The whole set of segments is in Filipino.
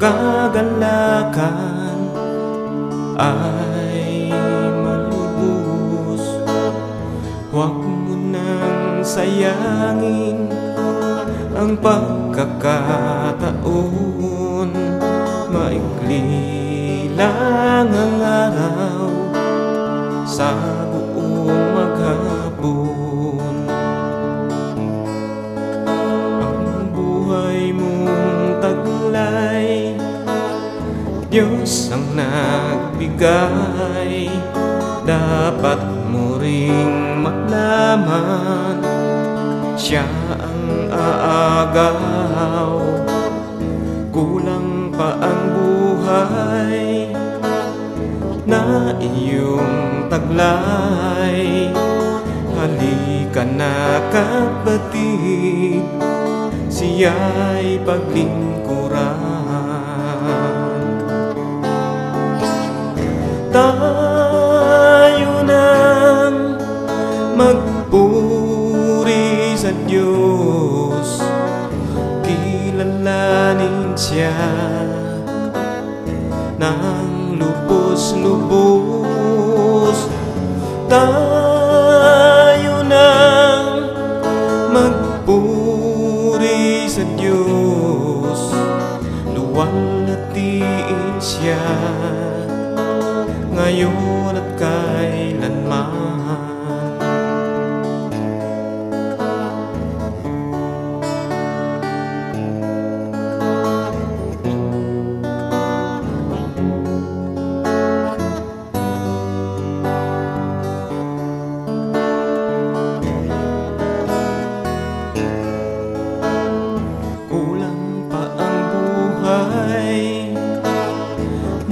kagalakan ay malubos. Huwag mo nang sayangin ang pagkakataon. Maikli lang ang araw sa buong maghapon. Ang buhay mong taglay, Diyos ang nagbigay. Dapat mo ring malaman, Siya ang aagaw. Kulang pa ang buhay na iyong taglay. Halika na kapatid, Siya'y paglingkuran. Tayo nang magpuri sa Diyos, kilalanin Siya ng lubos-lubos. Tayo nang magpuri sa Diyos, luwalhatiin Siya ngayon at kailanman.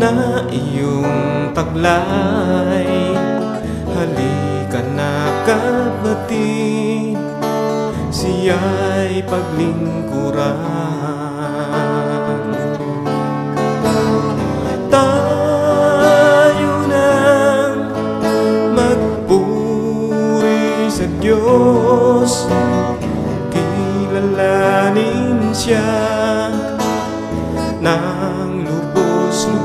Na iyong taglay, halika na kapatid, Siya'y paglingkuran. Tayo nang magpuri sa Diyos, kilalanin Siya ng lubos-lubos.